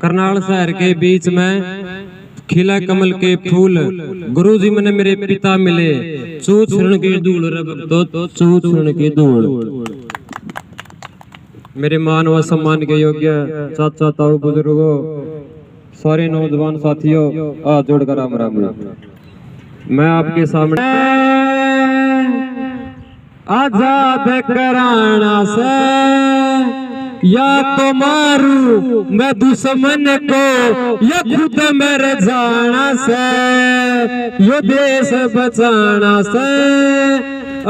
करनाल शहर के बीच में खिला कमल के फूल, गुरुजी मने मेरे पिता मिले, चूत शरण की धूल रे भक्तो, चूत शरण की धूल। मेरे मान व सम्मान के योग्य चाचा ताऊ बुजुर्गों, सारे नौजवान साथियों, हाथ जोड़कर राम राम। मैं आपके सामने आजाद कराना से या तो मारू मैं दुश्मन को, या खुद मेरे जाना से, यो देश बचाना से,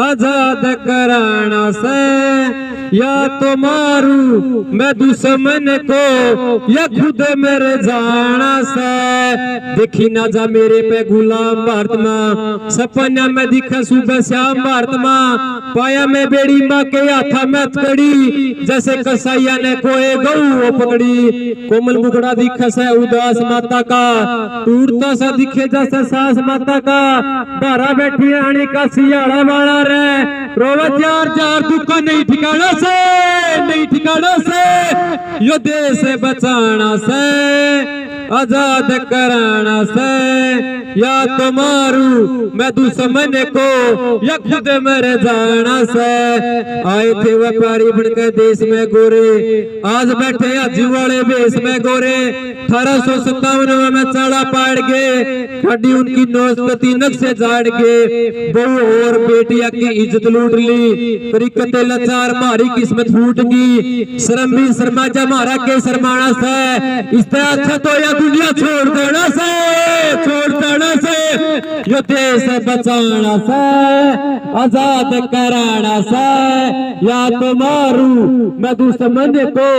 आजाद कराना से, या तो मारू मैं दुश्मन को, या खुद मेरे जाना से। देखी ना जा मेरे पे गुलाम भारत माँ, सपना में दिखा सुबह श्याम भारत माँ, पाया में बेड़ी माँ के हाथा में हथकड़ी, जैसे कसाईया ने कोए गऊ पकड़ी। कोमल मुखड़ा दिखे से उदास माता का, टूटता सा दिखे जैसे सास माता का, बारा बैठी आने का सियाड़ा वाला रे, रोवत यार जार दुखा नहीं ठिकाना से, नहीं ठिकाना से, यो देश बचाना से, आजाद कराना से, या तो मारू मैं दुश्मन को, या खुद मेरे जाना से। आए थे व्यापारी बनकर देश में गोरे, आज बैठे आजू वाले बेस में गोरे। 1857 में चढ़ा पाड़ गए, खड़ी उनकी नौस्कती नक्शे झाड़ गए, बहू और बेटिया की इज्जत लूट ली, तरीकते लाचार मारी किस्मत फूट गई, शर्म भी शर्माजा मारा के शर्माना से, इस तरह अच्छा तो या दुनिया छोड़ देना से, छोड़ देना से, यो देश बचाना से, आजाद कराना से, या तो मारू मैं दुश्मन को,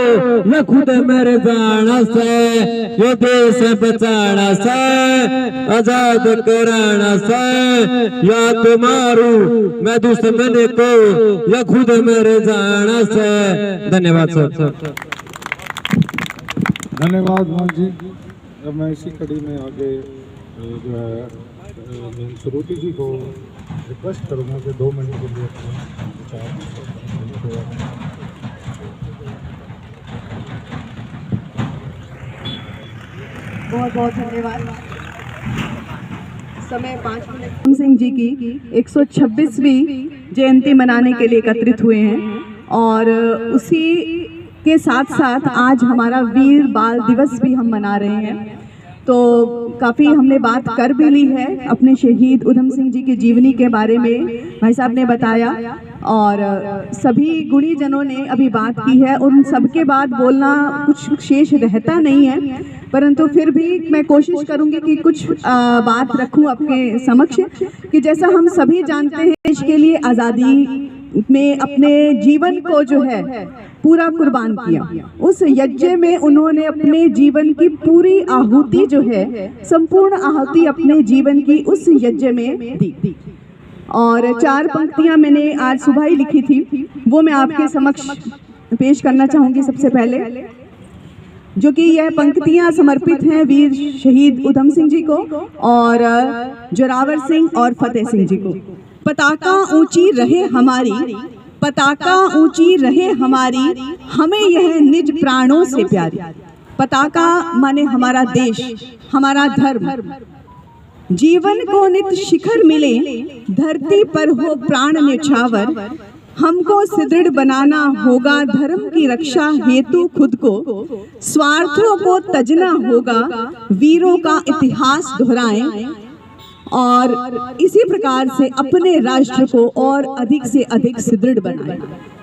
या खुद मेरे जाना से, यो देश बचाना से, आजाद कराना से, या तो मारू मैं दुश्मन को, या खुद मेरे जाना से। धन्यवाद सर। धन्यवाद मोहन जी। अब मैं इसी कड़ी में आगे जो है श्रुति जी को रिक्वेस्ट करूँगा कि 2 मिनट के लिए अपने विचार। बहुत बहुत धन्यवाद। समय 5 मिनट। उधम सिंह जी की 126वीं जयंती मनाने के लिए एकत्रित हुए हैं, और उसी के साथ साथ आज हमारा वीर बाल दिवस भी हम मना रहे हैं। तो काफ़ी हमने बात कर भी ली है अपने शहीद उधम सिंह जी की जीवनी के बारे में, भाई साहब ने बताया, और सभी गुणीजनों ने अभी बात की है। उन सबके बाद बोलना कुछ शेष रहता नहीं है, परंतु फिर भी मैं कोशिश करूंगी कि कुछ बात रखूं आपके समक्ष, कि जैसा हम सभी जानते हैं देश के लिए आज़ादी में अपने जीवन को जो है पूरा कुर्बान किया। उस यज्ञ में उन्होंने अपने जीवन की पूरी आहुति जो है, संपूर्ण आहुति अपने जीवन की उस यज्ञ में दी। और 4 पंक्तियां मैंने आज सुबह ही लिखी थी, वो मैं आपके समक्ष पेश करना चाहूंगी सबसे पहले, जो कि यह पंक्तियां समर्पित हैं वीर शहीद उधम सिंह जी को और जोरावर सिंह और फतेह सिंह जी को। पताका ऊंची रहे हमारी, पताका ऊंची रहे हमारी, हमें यह निज प्राणों से प्यारी। पताका माने हमारा देश, हमारा धर्म। जीवन को नित शिखर मिले, धरती पर हो प्राण न्यौछावर, हमको सुदृढ़ बनाना होगा धर्म की रक्षा हेतु खुद को, स्वार्थों को तजना होगा, वीरों का इतिहास दोहराएं, और इसी प्रकार से अपने राष्ट्र को और अधिक से अधिक सुदृढ़ बनाएं।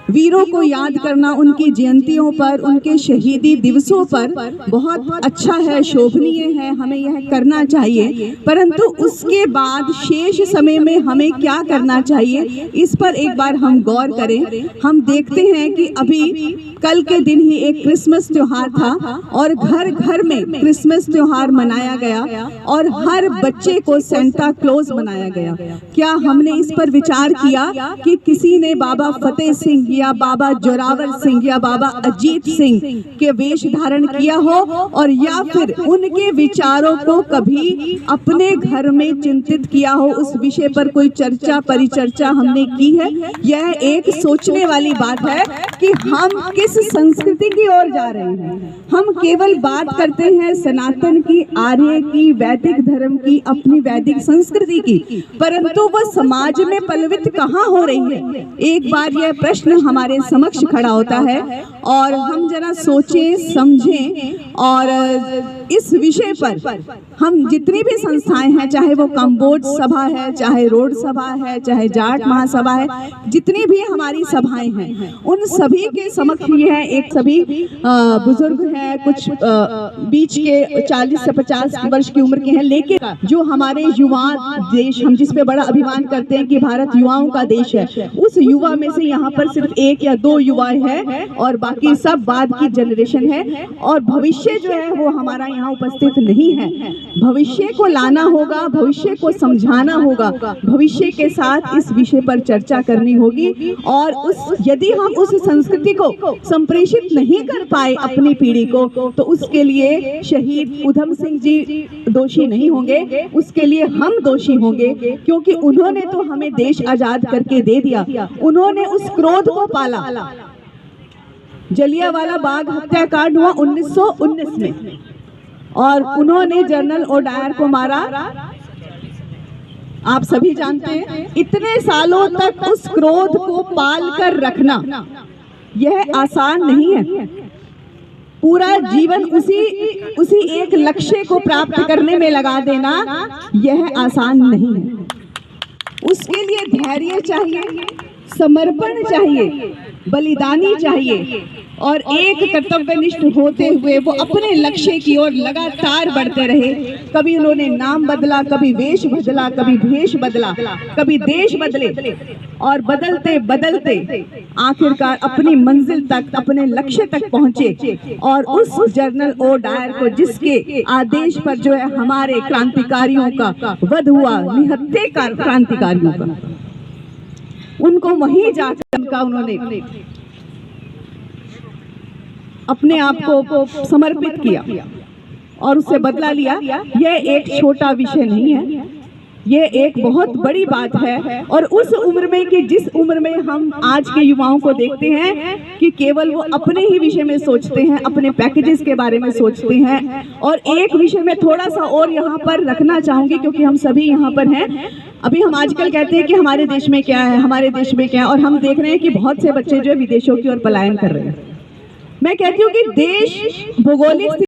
वीरों को याद करना उनकी जयंतियों पर, उनके शहीदी दिवसों पर बहुत अच्छा है, शोभनीय है, हमें यह करना चाहिए। परंतु उसके बाद शेष समय में हमें क्या करना चाहिए, इस पर एक बार हम गौर करें। हम देखते हैं कि अभी कल के दिन ही एक क्रिसमस त्योहार था और घर घर में क्रिसमस त्योहार मनाया गया और हर बच्चे को सेंटा क्लॉज बनाया गया। क्या हमने इस पर विचार किया कि किसी ने बाबा फतेह सिंह या बाबा जोरावर सिंह या बाबा अजीत सिंह के वेश धारण किया हो, और या फिर उनके विचारों को कभी अपने घर में चिंतित किया हो, उस विषय पर कोई चर्चा परिचर्चा हमने की है? यह एक सोचने वाली बात है कि हम किस संस्कृति की ओर जा रहे हैं, हम केवल बात करते हैं सनातन की, आर्य की, वैदिक धर्म की, अपनी वैदिक संस्कृति की, परंतु वह समाज में पल्वित कहाँ हो रही है। एक बार यह प्रश्न हमारे समक्ष खड़ा होता है और हम जरा सोचें, समझें और इस विषय पर हम जितनी भी संस्थाएं हैं, चाहे वो कम्बोज सभा है, चाहे रोड सभा है, चाहे जाट महासभा है, जितनी भी हमारी सभाएं हैं, उन सभी के समक्ष ये है, एक सभी बुजुर्ग हैं, कुछ बीच के 40 से 50 वर्ष की उम्र के हैं, लेकिन जो हमारे युवा देश, हम जिस पे बड़ा अभिमान करते हैं कि भारत युवाओं का देश है, उस युवा में से यहाँ पर सिर्फ 1 या 2 युवा है और बाकी सब बाद की जनरेशन है और भविष्य जो है वो हमारा यहाँ उपस्थित नहीं है। भविष्य को लाना होगा, भविष्य को समझाना होगा, भविष्य के साथ इस विषय पर चर्चा करनी होगी और यदि हम उस संस्कृति को संप्रेषित नहीं कर पाए अपनी पीढ़ी को, तो उसके लिए शहीद उधम सिंह जी दोषी नहीं होंगे, उसके लिए हम दोषी होंगे, क्योंकि उन्होंने तो हमें देश आजाद करके दे दिया। उन्होंने उस क्रोध को पाला। जलियांवाला बाग हत्याकांड हुआ 1919 में और उन्होंने जनरल ओडायर को मारा। आप सभी जानते हैं, इतने सालों तक उस क्रोध को पाल कर रखना यह आसान नहीं है। पूरा जीवन उसी एक लक्ष्य को प्राप्त करने में लगा देना यह आसान नहीं है। उसके लिए धैर्य चाहिए, समर्पण चाहिए, बलिदानी चाहिए और एक कर्तव्यनिष्ठ होते हुए वो अपने लक्ष्य की ओर लगातार बढ़ते रहे। कभी उन्होंने नाम बदला, कभी वेश बदला, कभी भेष बदला, कभी देश बदले और बदलते बदलते आखिरकार अपनी मंजिल तक, अपने लक्ष्य तक पहुंचे। और उस जनरल ओडायर को, जिसके आदेश पर जो है हमारे क्रांतिकारियों का वध हुआ, निहत्थे क्रांतिकारियों का, उनको वहीं जाकर उन्होंने अपने आप को समर्पित किया और उससे बदला लिया। यह एक छोटा विषय नहीं है, ये एक बहुत बड़ी बात है। और उस उम्र में कि जिस उम्र में हम आज के युवाओं को देखते हैं कि केवल वो अपने ही विषय में सोचते हैं, अपने पैकेजेस के बारे में सोचते हैं। और एक विषय में थोड़ा सा और यहाँ पर रखना चाहूंगी, क्योंकि हम सभी यहाँ पर हैं। अभी हम आजकल कहते हैं कि हमारे देश में क्या है, हमारे देश में क्या है, और हम देख रहे हैं कि बहुत से बच्चे जो है विदेशों की ओर पलायन कर रहे हैं। मैं कहती हूँ कि देश भौगोलिक